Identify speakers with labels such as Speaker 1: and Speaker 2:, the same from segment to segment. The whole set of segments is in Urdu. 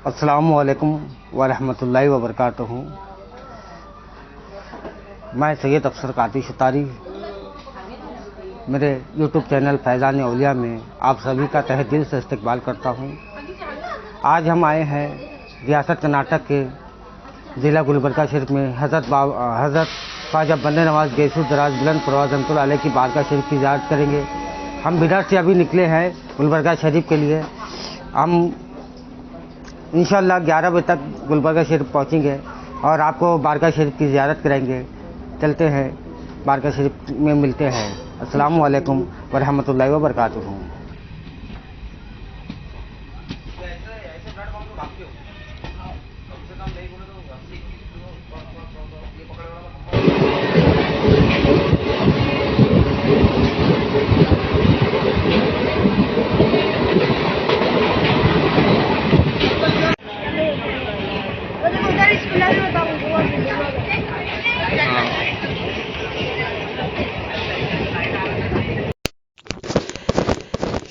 Speaker 1: السلام علیکم ورحمۃ اللہ وبرکاتہ۔ میں سید افسر قادری ستاری میرے یوٹیوب چینل فیضان اولیاء میں آپ سبھی کا تہہ دل سے استقبال کرتا ہوں۔ آج ہم آئے ہیں ریاست کرناٹک کے ضلع گلبرگہ شریف میں حضرت خواجہ بندے نواز گیسو دراز بلند پرواز رحمۃ اللہ علیہ کی بارگاہ شریف کی زیارت کریں گے۔ ہم بیدر سے ابھی نکلے ہیں گلبرگہ شریف کے لیے۔ ہم انشاءاللہ 11 بجے تک گلبرگہ شریف پہنچیں گے اور آپ کو بارگاہ شریف کی زیارت کریں گے۔ چلتے ہیں بارگاہ شریف میں ملتے ہیں۔ السلام علیکم ورحمۃ اللہ وبرکاتہ۔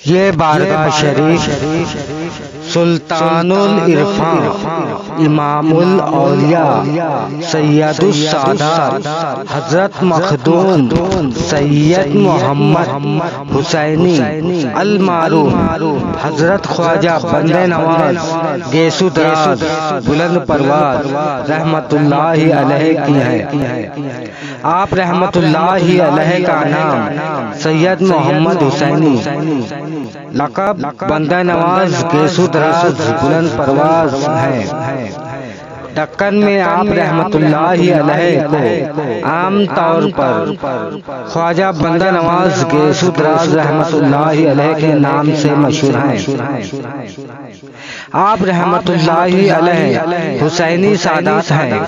Speaker 1: یہ بارگاہ شریف سلطان العرفان امام الاولیاء سید السادات حضرت مخدوم سید محمد حسینی المعروف حضرت خواجہ بندے نواز گیسو دراز بلند پرواز رحمت اللہ علیہ کی ہے۔ آپ رحمت اللہ علیہ کا نام سید محمد حسینی، لقب بندہ نواز گیسو دراز بلند پرواز ہے۔ دکن میں آپ رحمت اللہ علیہ کو عام طور پر خواجہ بندہ نواز گیسو دراز رحمت اللہ علیہ کے نام سے مشہور ہیں۔ آپ رحمت اللہ علیہ حسینی سادات ہیں۔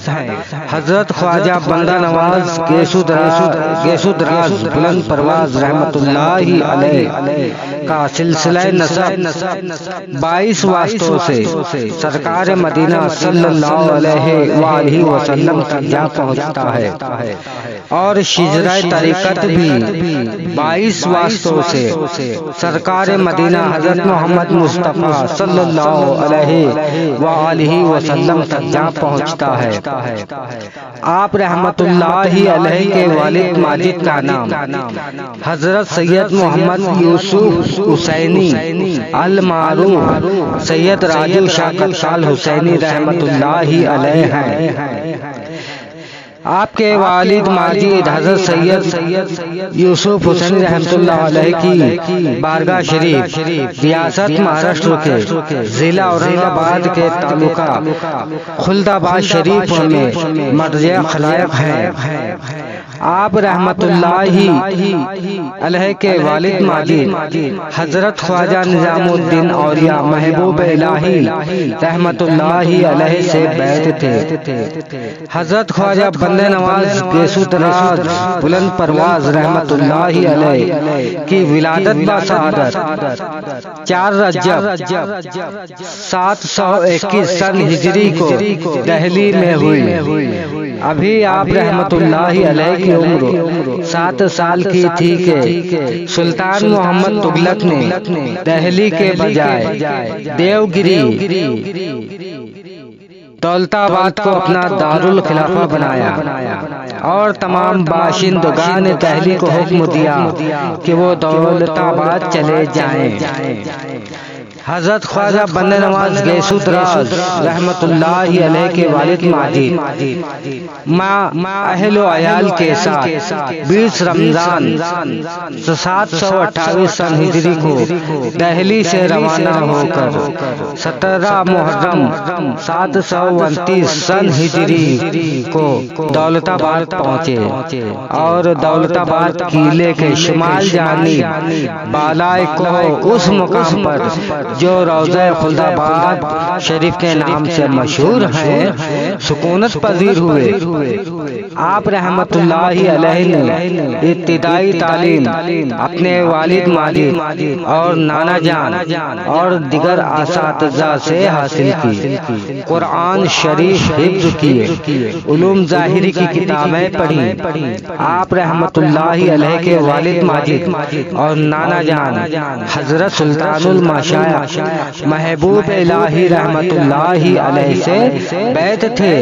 Speaker 1: حضرت خواجہ بندہ نواز گیسو دراز بلند پرواز رحمت اللہ علیہ کا سلسلہ نسب 22 واسطوں سے سرکار مدینہ صلی اللہ علیہ وآلہ وسلم تک جا پہنچتا ہے، اور شجرہ طریقت بھی 22 واسطوں سے سرکار مدینہ حضرت محمد مصطفیٰ صلی اللہ علیہ وآلہ وسلم تک جا پہنچتا ہے۔ آپ رحمت اللہ علیہ کے والد ماجد کا نام حضرت سید محمد یوسف حسینی المعروف سید راجو شاکر سال حسینی رحمت اللہ علیہ ہیں۔ آپ کے والد ماجد حضرت سید یوسف حسینی رحمۃ اللہ علیہ کی بارگاہ شریف ریاست مہاراشٹر کے ضلع اورنگ آباد کے تعلقہ خلد آباد شریف میں مرجع خلائق ہیں۔ آپ رحمت اللہ علیہ کے والد ماجد حضرت خواجہ نظام الدین اولیاء محبوب الہی رحمت اللہ علیہ سے بیعت تھے۔ حضرت خواجہ بندے نواز گیسو دراز بلند پرواز رحمت اللہ علیہ کی ولادت بسعادت 4 رجب 721 سن ہجری کو دہلی میں ہوئی۔ ابھی آپ رحمت اللہ علیہ کی عمر 7 سال کی تھی کہ سلطان محمد تغلق نے دہلی کے بجائے دیوگری دولت آباد کو اپنا دارالخلافہ بنایا، اور تمام باشندگان دہلی کو حکم دیا کہ وہ دولت آباد چلے جائیں۔ حضرت خواجہ بندے نواز گیسو دراز رحمت اللہ علیہ کے والد ماجد ماں اہل و عیال کے ساتھ 20 رمضان 728 سن ہجری کو دہلی سے روانہ ہو کر 17 محرم 729 سن ہجری کو دولت آباد پہنچے، اور دولت آباد قلعے کے شمال جانب بالائے کوہ اس مقام پر جو روضہ خلد آباد شریف کے نام سے مشہور ہے سکونت پذیر ہوئے۔ آپ رحمت اللہ علیہ نے ابتدائی تعلیم اپنے والد ماجد اور نانا جان اور دیگر اساتذہ سے حاصل کی، قرآن شریف حفظ کیے، علوم ظاہری کی کتابیں پڑھی۔ آپ رحمت اللہ علیہ کے والد ماجد اور نانا جان حضرت سلطان المشائخ محبوب الہی رحمت اللہ علیہ سے بیعت تھے۔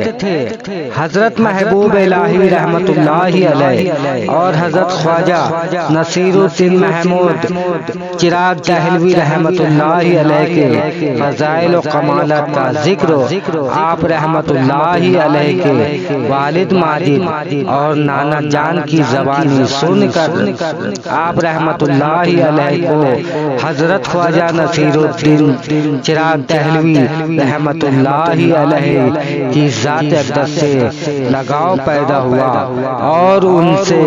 Speaker 1: حضرت محبوب الہی رحمت اللہ علیہ اور حضرت خواجہ نصیر الدین محمود چراغ دہلوی رحمت اللہ علیہ کے فضائل و کمالات کا ذکر آپ رحمت اللہ علیہ کے والد ماجد اور نانا جان کی زبانی سن کر آپ رحمت اللہ علیہ کو حضرت خواجہ نصیر الدین چراغ دہلوی رحمت اللہ علیہ کی ذات اقدس سے لگاؤ پیدا ہوا اور ان سے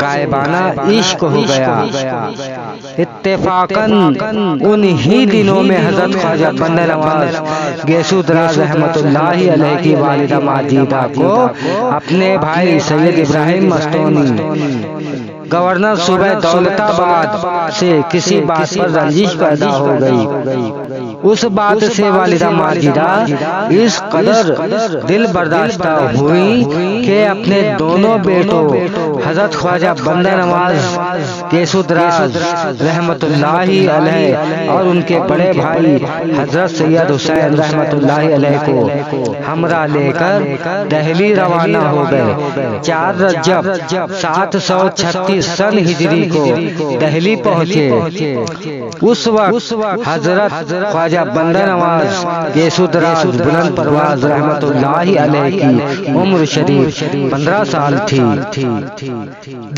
Speaker 1: غائبانہ عشق ہو گیا۔ اتفاقاً انہی دنوں میں حضرت خواجہ بندہ نواز گیسو دراز رحمت اللہ علیہ کی والدہ ماجدہ کو اپنے بھائی سید ابراہیم مستونی گورنر صوبہ دولت آباد سے کسی بات پر رنجش پیدا ہو گئی۔ اس بات سے والدہ ماجدہ اس قدر دل برداشتہ ہوئی کہ اپنے دونوں بیٹوں حضرت خواجہ بندہ نواز گیسو دراز رحمت اللہ علیہ اور ان کے بڑے بھائی حضرت سید حسین رحمت اللہ علیہ کو ہمراہ لے کر دہلی روانہ ہو گئے۔ 4 رجب 736 سن ہجری کو دہلی پہنچے۔ اس وقت حضرت خواجہ بندہ نواز گیسو دراز بلند پرواز رحمت اللہ علیہ کی عمر شریف 15 سال تھی۔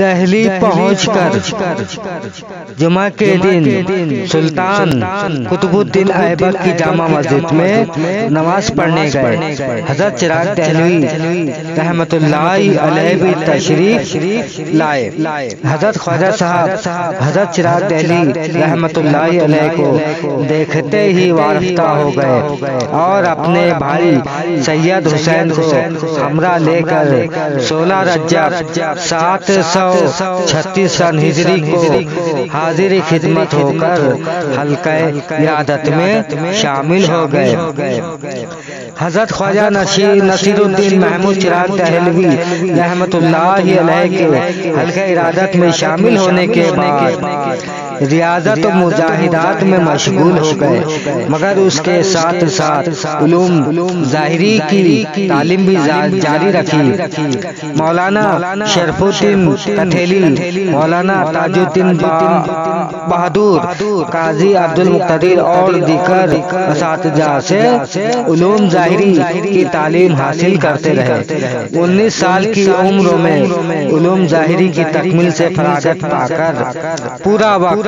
Speaker 1: دہلی پہنچ کر جمعہ کے دن سلطان قطب الدین ایبک کی جامع مسجد میں نماز پڑھنے گئے۔ حضرت چراغ دہلوی رحمت اللہ علیہ بھی تشریف لائے۔ حضرت خواجہ صاحب حضرت چراغ دہلی رحمت اللہ علیہ کو دیکھتے ہی وارفتہ ہو گئے اور اپنے بھائی سید حسین کو ہمراہ لے کر 16 رجب 736 سن ہجری کو حاضر خدمت ہو کر حلقہ عیادت میں شامل ہو گئے۔ حضرت خواجہ نصیر الدین محمود چراغ دہلوی رحمت اللہ علیہ کے حلقہ عیادت میں شامل ہونے کے بعد ریاضت و مجاہدات میں مشغول ہو گئے، مگر اس کے ساتھ ساتھ علوم ظاہری کی تعلیم بھی جاری رکھی۔ مولانا شرف الدین کٹھیلی، مولانا تاج الدین بہادر، قاضی عبد المقتدر اور دیگر اساتذہ سے علوم ظاہری کی تعلیم حاصل کرتے رہے۔ 19 سال کی عمر میں علوم ظاہری کی تکمیل سے فراغت پا کر پورا وقت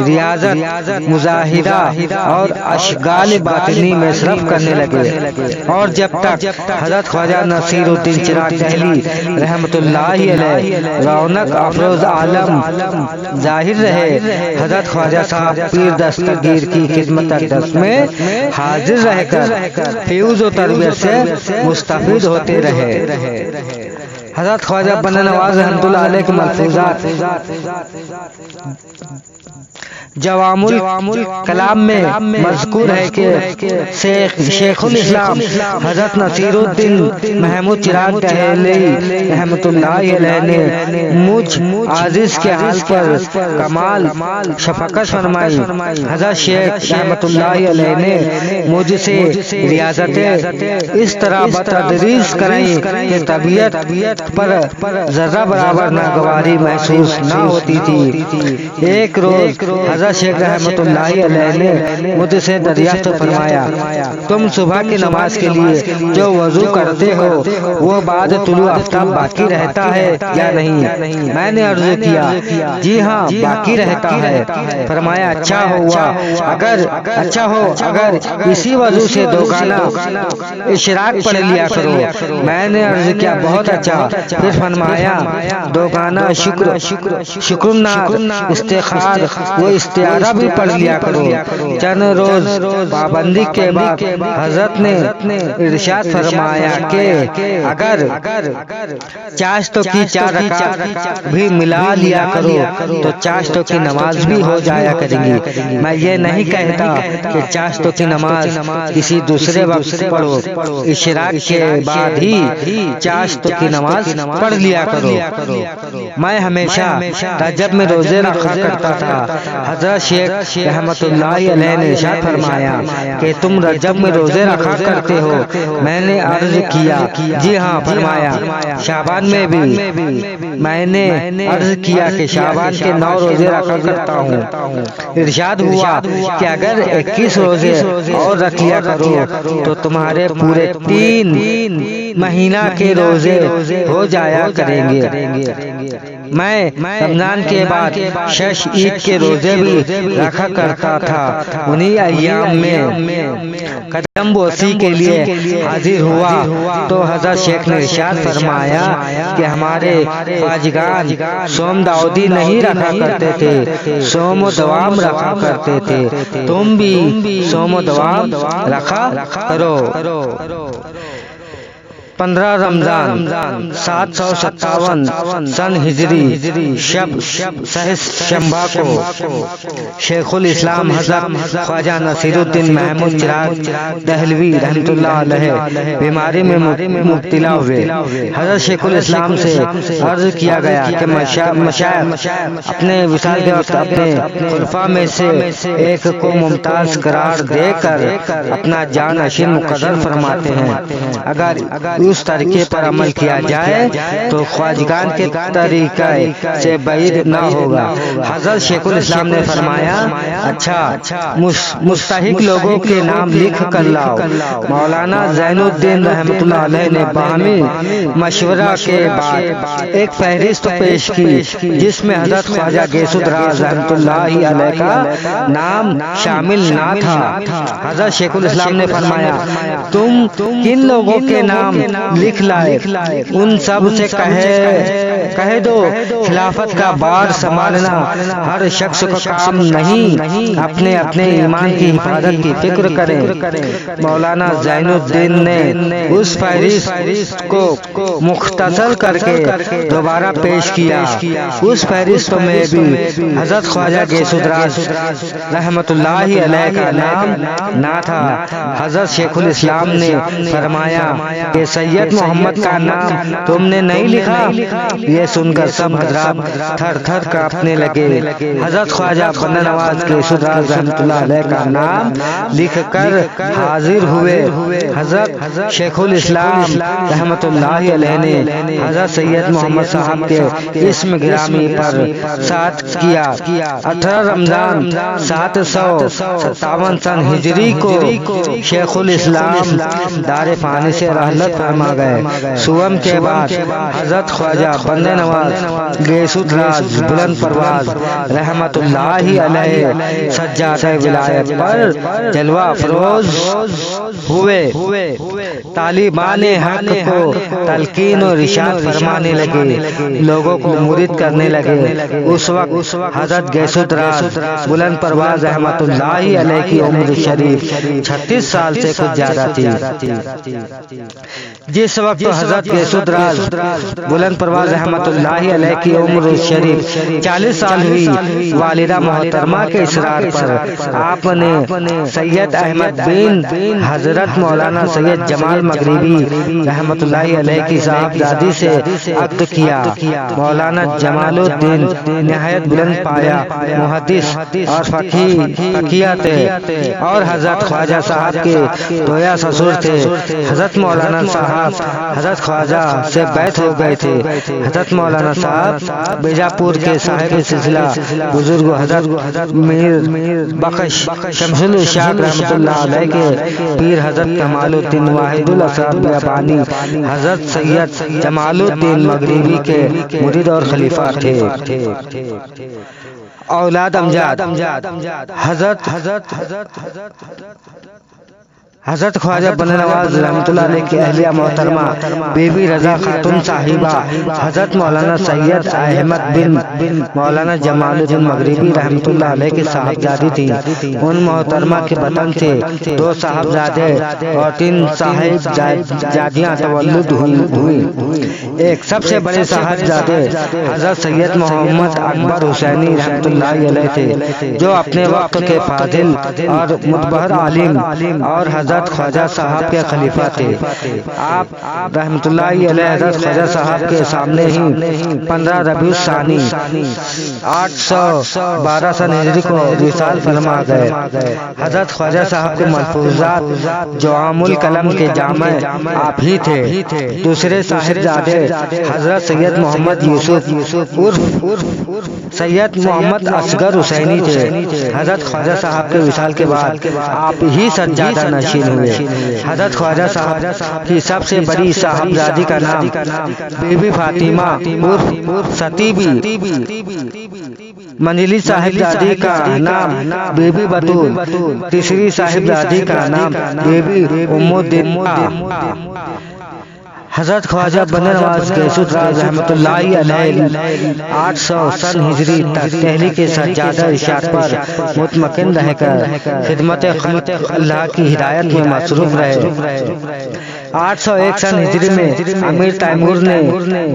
Speaker 1: ریاضت، مظاہرہ اور اشغال باطنی میں صرف کرنے لگے، اور جب تک حضرت خواجہ نصیر الدین چراغ دہلی رحمت اللہ علیہ رونق افروز عالم ظاہر رہے، حضرت خواجہ صاحب پیر دستگیر کی خدمت اقدس میں حاضر رہ کر فیوز و تربیت سے مستفید ہوتے رہے۔ حضرت خواجہ بندہ نواز رحمت اللہ علیہ کے ملفوظات جوام الکلام میں مذکور ہے کہ شیخ الاسلام حضرت نصیر الدین محمود چراغ دہلوی رحمت اللہ علیہ نے مجھ عاجز کے حال پر کمال شفقت فرمائی۔ حضرت شیخ رحمت اللہ علیہ نے مجھ سے ریاضتیں اس طرح بتدریج کرائی کہ طبیعت پر ذرہ برابر ناگواری محسوس نہ ہوتی تھی۔ ایک روز حضرت شیخ رحمت اللہ علیہ نے مجھ سے دریافت فرمایا، تم صبح کی نماز کے لیے جو وضو کرتے ہو وہ بعد طلوع آفتاب باقی رہتا ہے یا نہیں؟ میں نے عرض کیا، جی ہاں باقی رہتا ہے۔ فرمایا اچھا ہو اگر اسی وضو سے دوگانا اشراق پڑھ لیا کرو۔ میں نے عرض کیا بہت اچھا۔ پھر فرمایا دوگانا شکرنا استخار و استعارہ بھی پڑھ لیا کرو۔ چند روز پابندی کے بعد حضرت نے ارشاد فرمایا کہ اگر چاشتوں کی 4 رکعت بھی ملا لیا کرو تو چاشتوں کی نماز بھی ہو جایا کرے گی۔ میں یہ نہیں کہتا کہ چاشتوں کی نماز کسی دوسرے وقت پڑھو، اشراق کے بعد ہی چاشتوں کی نماز پڑھ لیا کرو۔ میں ہمیشہ رجب میں روزے رکھا کرتا تھا۔ حضرت شیخ رحمت اللہ علیہ نے ارشاد فرمایا کہ تم رجب میں روزے رکھا کرتے ہو؟ میں نے عرض کیا جی ہاں۔ فرمایا شعبان میں بھی؟ میں نے عرض کیا کہ شعبان کے 9 روزے رکھا کرتا ہوں۔ ارشاد ہوا کہ اگر 21 روزے اور رکھ لیا کرو تو تمہارے پورے 3 مہینہ کے روزے ہو جایا کریں گے۔ میں رمضان کے بعد 6 عید کے روزے بھی رکھا کرتا تھا۔ انہی ایام میں قدم بوسی کے لیے حاضر ہوا تو حضرت شیخ نے ارشاد فرمایا کہ ہمارے خواجگان صوم داؤدی نہیں رکھا کرتے تھے، صوم و دوام رکھا کرتے تھے، تم بھی صوم و دوام رکھا کرو۔ 15 رمضان 757 سن ہجری شب شنبہ کو شیخ الاسلام حضرت خواجہ نصیر الدین محمود چراغ دہلوی رحمۃ اللہ علیہ بیماری میں مبتلا ہوئے۔ حضرت شیخ الاسلام سے عرض کیا گیا کہ مشائخ اپنے وصال کے وقت اپنے خلفاء میں سے ایک کو ممتاز قرار دے کر اپنا جانشین مقرر فرماتے ہیں۔ اگر اس طریقے پر عمل کیا جائے تو خواجگان کے طریقے سے بعید نہ ہوگا۔ حضرت شیخ الاسلام نے فرمایا اچھا مستحق لوگوں کے نام لکھ کر لاؤ۔ مولانا زین الدین رحمۃ اللہ علیہ نے باہمی مشورہ کے بعد ایک فہرست پیش کی جس میں حضرت خواجہ گیس الدراز رحمۃ اللہ علیہ کا نام شامل نہ تھا۔ حضرت شیخ الاسلام نے فرمایا تم کن لوگوں کے نام لکھ لائے ان سب سے کہہ دو خلافت کا بار سنبھالنا ہر شخص کو کام نہیں، اپنے اپنے ایمان کی حفاظت کی فکر کریں۔ مولانا زین الدین نے اس فہرست کو مختصر کر کے دوبارہ پیش کیا۔ اس فہرست میں بھی حضرت خواجہ گیس الدراز رحمۃ اللہ علیہ کا نام نہ تھا۔ حضرت شیخ الاسلام نے فرمایا کہ سید محمد کا نام تم نے نہیں لکھا؟ یہ سن کر سب حضرات تھر تھر کانپنے لگے۔ حضرت خواجہ بندہ نواز گیس الدراز رحمۃ اللہ علیہ کا نام لکھ کر حاضر ہوئے۔ حضرت شیخ الاسلام رحمۃ اللہ علیہ نے حضرت سید محمد صاحب کے اسم گرامی پر ساتھ کیا۔ 18 رمضان 757 سن ہجری کو شیخ الاسلام دار فانی سے رحلت فرما گئے۔ سوم کے بعد حضرت خواجہ بندہ نواز گیس الدراز بلند پرواز رحمت اللہ علیہ سجادہ ولایت پر جلوہ افروز ہوئے۔ طالبان حق کو تلقین و ارشاد فرمانے لگے، لوگوں کو مرید کرنے لگے۔ اس وقت حضرت گیس الدراز بلند پرواز رحمت اللہ علیہ کی عمر شریف 36 سال سے کچھ زیادہ تھی۔ جس وقت حضرت گیس الدراز بلند پرواز رحمت اللہ علیہ کی عمر شریف 40 سال ہوئی، والدہ محترمہ کے اصرار پر آپ نے سید احمد بن حضرت مولانا سید جمال مغربی رحمت اللہ علیہ کی صاحبزادی سے عقد کیا۔ مولانا جمال الدین نہایت بلند پایا محدث اور فقیہ تھے اور حضرت خواجہ صاحب کے دویا سسر تھے۔ حضرت مولانا صاحب حضرت خواجہ سے بیعت ہو گئے تھے۔ حضرت مولانا صاحب بیجاپور کے صاحب سلسلہ بزرگ حضرت میر بخش شمس الاشاق رحمۃ اللہ علیہ کے پیر حضرت کمال الدین واحد الاسرار بیابانی حضرت سید جمال الدین مغربی کے مرید اور خلیفہ تھے۔ اولاد امجاد حضرت خواجہ بندہ نواز رحمۃ اللہ علیہ کی اہلیہ محترمہ بی بی رضا خاتون صاحبہ حضرت مولانا سید احمد بن مولانا جمال الدین مغربی رحمۃ اللہ علیہ کی صاحبزادی تھی۔ ان محترمہ کے بطن سے 2 صاحبزادے اور 3 صاحبزادیاں تولد ہوئی۔ ایک سب سے بڑے صاحبزادے حضرت سید محمد اکبر حسینی رحمۃ اللہ علیہ تھے جو اپنے وقت کے فاضل اور متبہر عالم، اور حضرت حضرت خواجہ صاحب کے خلیفہ تھے۔ آپ رحمت اللہ علیہ حضرت خواجہ صاحب کے سامنے ہی 15 ربیع الثانی 812 سن ہجری کو وصال فرما گئے۔ حضرت خواجہ صاحب کے ملفوظات جوام القلم کے جامع آپ ہی تھے۔ دوسرے صاحبزادے حضرت سید محمد یوسف عرف سید محمد اصغر حسینی تھے۔ حضرت خواجہ صاحب کے وصال کے بعد آپ ہی سجادہ نشین ہوئے۔ حضرت خواجہ صاحب کی سب سے بڑی صاحبزادی کا نام بی بی فاطمہ عرف ستی بی، منجلی صاحبزادی کا نام بی بی بطول، تیسری صاحبزادی کا نام بی بی ام الدین۔ حضرت خواجہ بندر نواز گیسوس رحمۃ اللہ علیہ 800 سن ہجری تک دہلی کے سجادہ ارشاد پر مطمئن رہ کر خدمت خلق اللہ کی ہدایت میں مصروف رہے۔ 801 سن ہجری میں امیر تیمور نے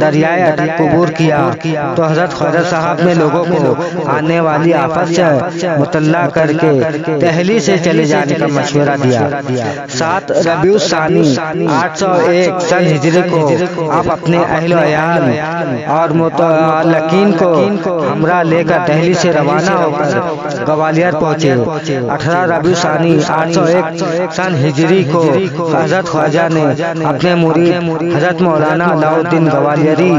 Speaker 1: دریائے اٹک عبور کیا تو حضرت خواجہ صاحب نے لوگوں کو آنے والی آفت سے مطلع کر کے دہلی سے چلے جانے کا مشورہ دیا۔ 7 ربیع الثانی 801 سن ہجری کو آپ اپنے اہل و عیال اور متعلقین کو ہمراہ لے کر دہلی سے روانہ ہو کر گوالیار پہنچے۔ 18 ربیع الثانی 801 سن ہجری کو حضرت خواجہ نے اپنے مرید حضرت مولانا علاء الدین گوالیاری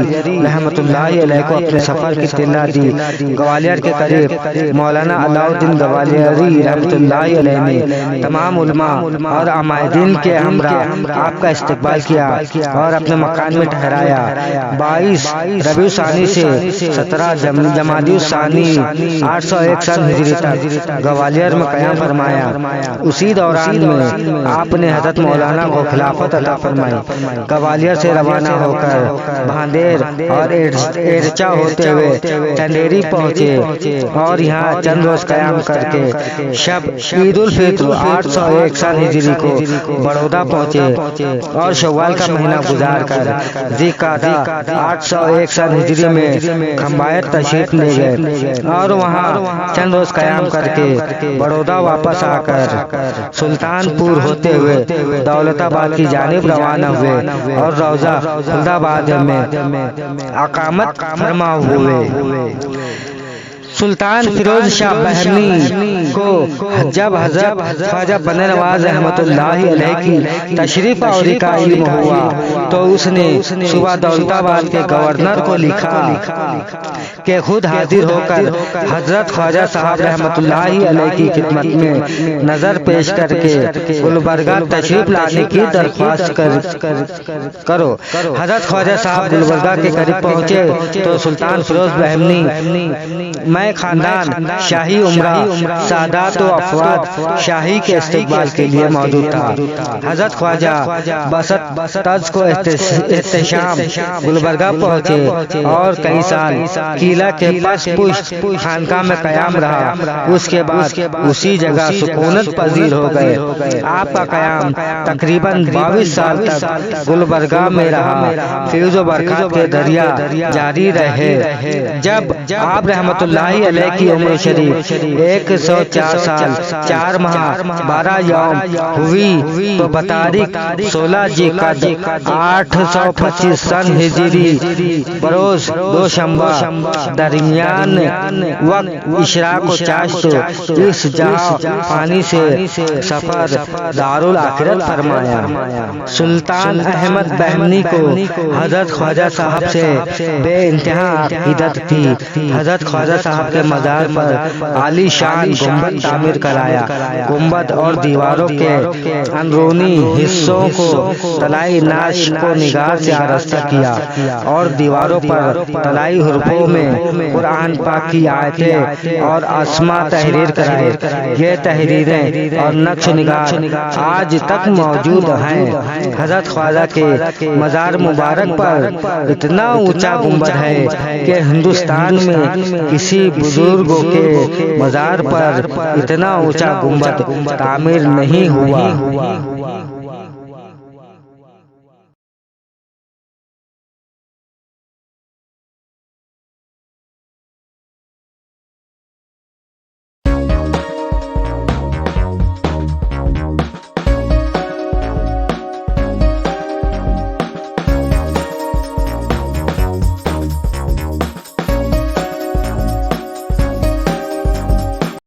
Speaker 1: رحمۃ اللہ علیہ کو اپنے سفر کی اطلاع دی۔ گوالیار کے قریب مولانا علاء الدین گوالیاری رحمۃ اللہ علیہ نے تمام علماء اور عمائدین کے ہمراہ آپ کا استقبال کیا اور اپنے مکان میں ٹھہرایا۔ 22 ربیع الثانی سے 17 جمادی الثانی 801 سن ہجری تک گوالیار میں قیام فرمایا۔ اسی دوران میں آپ نے حضرت مولانا کو خلافت عطا فرمائی۔ گوالیار سے روانہ ہو کر بھاندیر اور ایرچا ہوتے ہوئے چندیری پہنچے اور یہاں چند روز قیام کر کے شب عید الفطر 801 سن ہجری کو بڑودہ پہنچے اور شوال کا مہینہ گزار کر ذی القعدہ 801 سن ہجری میں کھمبایت تشریف لے گئے اور وہاں چند روز قیام کر کے بڑودہ واپس آ کر سلطان پور ہوتے ہوئے دولت آباد کی جانب روانہ ہوئے اور روضہ خلد آباد میں اقامت فرما ہوئے۔ سلطان فیروز شاہ بہمنی کو جب حضرت خواجہ بندر نواز رحمۃ اللہ علیہ کی تشریف آوری کا علم ہوا تو اس نے صوبہ دولت آباد کے گورنر کو لکھا کہ خود حاضر ہو کر حضرت خواجہ صاحب رحمۃ اللہ علیہ کی خدمت میں نظر پیش کر کے گلبرگہ تشریف لانے کی درخواست کرو۔ حضرت خواجہ صاحب گلبرگہ کے قریب پہنچے تو سلطان فیروز بہمنی میں خاندان شاہی عمرہ سادات و افراد شاہی کے استقبال کے لیے موجود تھا۔ حضرت خواجہ بسط طرز کو احتشام گلبرگہ پہنچے اور کئی سال قلعہ کے پس پشت خانقاہ میں قیام رہا۔ اس کے بعد اسی جگہ سکونت پذیر ہو گئے۔ آپ کا قیام تقریباً 22 سال تک گلبرگہ میں رہا۔ فیض و برکات کے دریا جاری رہے۔ جب آپ رحمت اللہ علیہ کی عمر شریف 104 سال 4 ماہ 12 یوم ہوئی تو بتاریخ 16 جی قد 825 سن ہجری بروز دوشنبہ درمیان وقت اشراق و چاشت اس جہاں پانی سے سفر دارالآخرت فرمایا۔ سلطان احمد بہمنی کو حضرت خواجہ صاحب سے بے انتہا عقیدت تھی۔ حضرت خواجہ صاحب کے مزار پر عالی شان گنبد تعمیر کرایا۔ گنبد اور دیواروں کے اندرونی حصوں کو طلائی نقش کو نگار سے آراستہ کیا اور دیواروں پر طلائی حروفوں میں قرآن پاک کی آیتیں اور اسماء تحریر کرائے۔ یہ تحریریں اور نقش نگار آج تک موجود ہیں۔ حضرت خواجہ کے مزار مبارک پر اتنا اونچا گنبد ہے کہ ہندوستان میں کسی بزرگوں کے مزار پر اتنا اونچا گنبد تعمیر نہیں ہوا۔